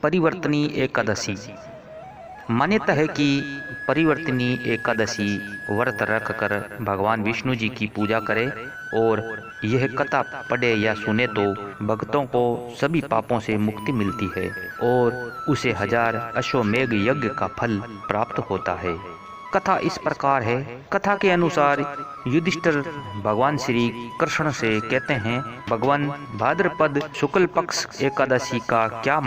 परिवर्तनी एकादशी। मान्यता है कि परिवर्तनी एकादशी व्रत रखकर भगवान विष्णु जी की पूजा करें और यह कथा पढ़े या सुने तो भक्तों को सभी पापों से मुक्ति मिलती है और उसे 1000 अश्वमेघ यज्ञ का फल प्राप्त होता है। कथा इस प्रकार है। कथा के अनुसार युधिष्ठिर भगवान श्री कृष्ण से कहते हैं, भगवान भाद्रपद शुक्ल पक्ष एकादशी का क्या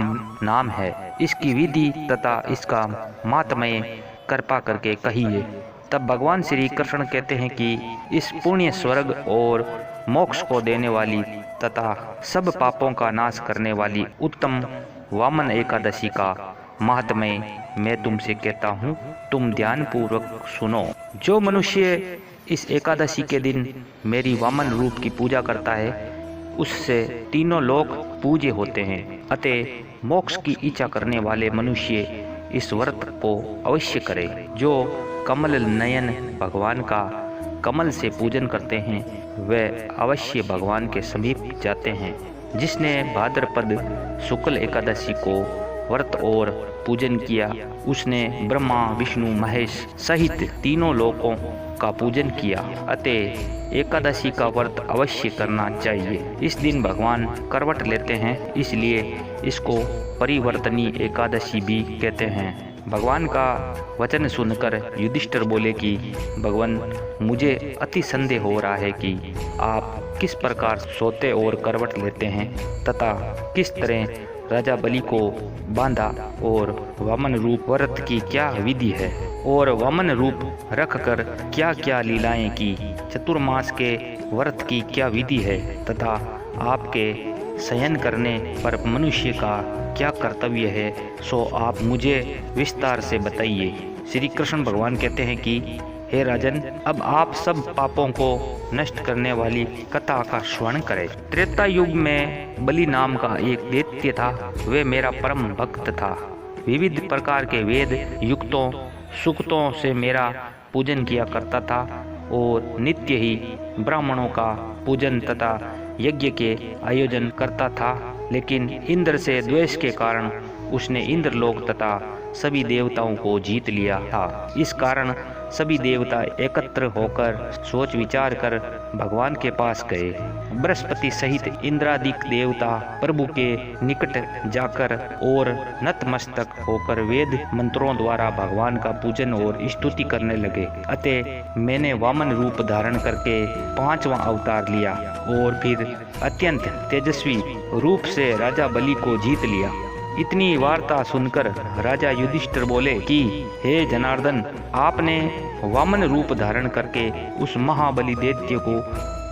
नाम है, इसकी विधि तथा इसका महात्म्य कृपा करके कहिए। तब भगवान श्री कृष्ण कहते हैं कि इस पुण्य स्वर्ग और मोक्ष को देने वाली तथा सब पापों का नाश करने वाली उत्तम वामन एकादशी का महात्म्य मैं तुमसे कहता हूँ, तुम ध्यान पूर्वक सुनो। जो मनुष्य इस एकादशी के दिन मेरी वामन रूप की पूजा करता है उससे तीनों लोक पूजे होते हैं। अतः मोक्ष की इच्छा करने वाले मनुष्य इस व्रत को अवश्य करे। जो कमल नयन भगवान का कमल से पूजन करते हैं वे अवश्य भगवान के समीप जाते हैं। जिसने भाद्रपद शुक्ल एकादशी को व्रत और पूजन किया उसने ब्रह्मा विष्णु महेश सहित तीनों लोकों का पूजन किया। अतः एकादशी का व्रत अवश्य करना चाहिए। इस दिन भगवान करवट लेते हैं, इसलिए इसको परिवर्तनी एकादशी भी कहते हैं। भगवान का वचन सुनकर युधिष्ठिर बोले कि भगवान, मुझे अति संदेह हो रहा है कि आप किस प्रकार सोते और करवट लेते हैं तथा किस तरह राजा बलि को बांधा और वामन रूप व्रत की क्या विधि है और वामन रूप रखकर क्या क्या लीलाएं की, चतुर्मास के व्रत की क्या विधि है तथा आपके शयन करने पर मनुष्य का क्या कर्तव्य है, सो आप मुझे विस्तार से बताइए। श्री कृष्ण भगवान कहते हैं कि हे राजन, अब आप सब पापों को नष्ट करने वाली कथा का श्रवण करें। त्रेता युग में बलि नाम का एक दैत्य था। वे मेरा परम भक्त था। विविध प्रकार के वेद युक्तों सूक्तों से मेरा पूजन किया करता था और नित्य ही ब्राह्मणों का पूजन तथा यज्ञ के आयोजन करता था। लेकिन इंद्र से द्वेष के कारण उसने इंद्रलोक तथा सभी देवताओं को जीत लिया था। इस कारण सभी देवता एकत्र होकर सोच विचार कर भगवान के पास गए। बृहस्पति सहित इंद्रादिक देवता प्रभु के निकट जाकर और नतमस्तक होकर वेद मंत्रों द्वारा भगवान का पूजन और स्तुति करने लगे। अतः मैंने वामन रूप धारण करके 5वां अवतार लिया और फिर अत्यंत तेजस्वी रूप से राजा बलि को जीत लिया। इतनी वार्ता सुनकर राजा युधिष्ठिर बोले कि हे जनार्दन, आपने वामन रूप धारण करके उस महाबली दैत्य को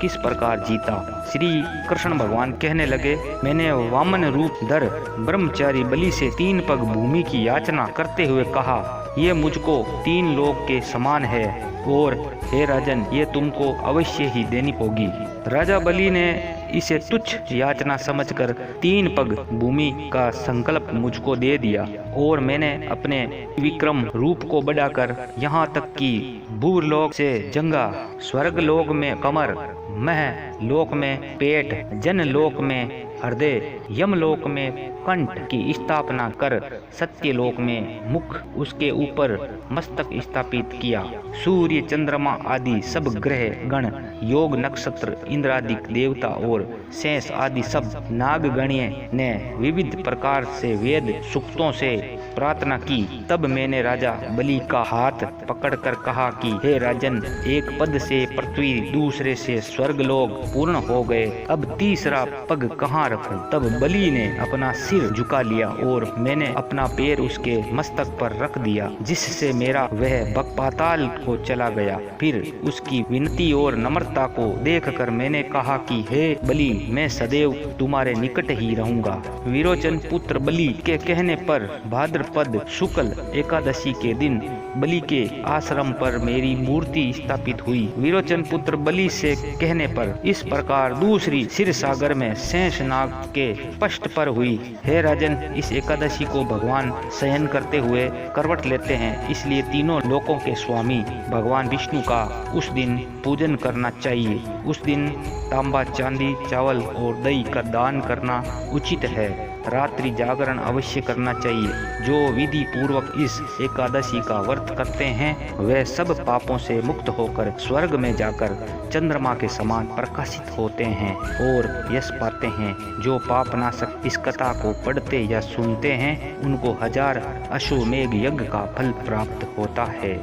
किस प्रकार जीता। श्री कृष्ण भगवान कहने लगे, मैंने वामन रूप धर ब्रह्मचारी बलि से 3 पग भूमि की याचना करते हुए कहा, ये मुझको 3 लोक के समान है और हे राजन, ये तुमको अवश्य ही देनी होगी। राजा बलि ने इसे तुच्छ याचना समझकर 3 पग भूमि का संकल्प मुझको दे दिया और मैंने अपने विक्रम रूप को बढ़ाकर यहाँ तक कि भूलोक से जंगा, स्वर्ग लोक में कमर, मह लोक में पेट, जन लोक में हृदय, यमलोक में कंठ की स्थापना कर सत्यलोक में मुख, उसके ऊपर मस्तक स्थापित किया। सूर्य चंद्रमा आदि सब ग्रह गण, योग नक्षत्र, इंद्रादिक देवता और शेष आदि सब नागगणीय ने विविध प्रकार से वेद सूक्तों से प्रार्थना की। तब मैंने राजा बलि का हाथ पकड़कर कहा कि हे राजन, एक पद से पृथ्वी, दूसरे से स्वर्गलोक पूर्ण हो गए, अब तीसरा पग कहाँ रखूं? तब बलि ने अपना सिर झुका लिया और मैंने अपना पैर उसके मस्तक पर रख दिया, जिससे मेरा वह बक पाताल को चला गया। फिर उसकी विनती और नम्रता को देखकर मैंने कहा कि हे बलि, मैं सदैव तुम्हारे निकट ही रहूंगा। विरोचन पुत्र बलि के कहने पर भाद्रपद शुक्ल एकादशी के दिन बलि के आश्रम पर मेरी मूर्ति स्थापित हुई। विरोचन पुत्र बलि से कहने पर इस प्रकार दूसरी क्षीर सागर में शेषनाग के पष्ट पर हुई। हे राजन, इस एकादशी को भगवान शयन करते हुए करवट लेते हैं, इसलिए तीनों लोकों के स्वामी भगवान विष्णु का उस दिन पूजन करना चाहिए। उस दिन तांबा, चांदी, चावल और दही का दान करना उचित है। रात्रि जागरण अवश्य करना चाहिए। जो विधि पूर्वक इस एकादशी का व्रत करते हैं वे सब पापों से मुक्त होकर स्वर्ग में जाकर चंद्रमा के समान प्रकाशित होते हैं और यश पाते हैं। जो पाप नाशक इस कथा को पढ़ते या सुनते हैं उनको 1000 अश्वमेघ यज्ञ का फल प्राप्त होता है।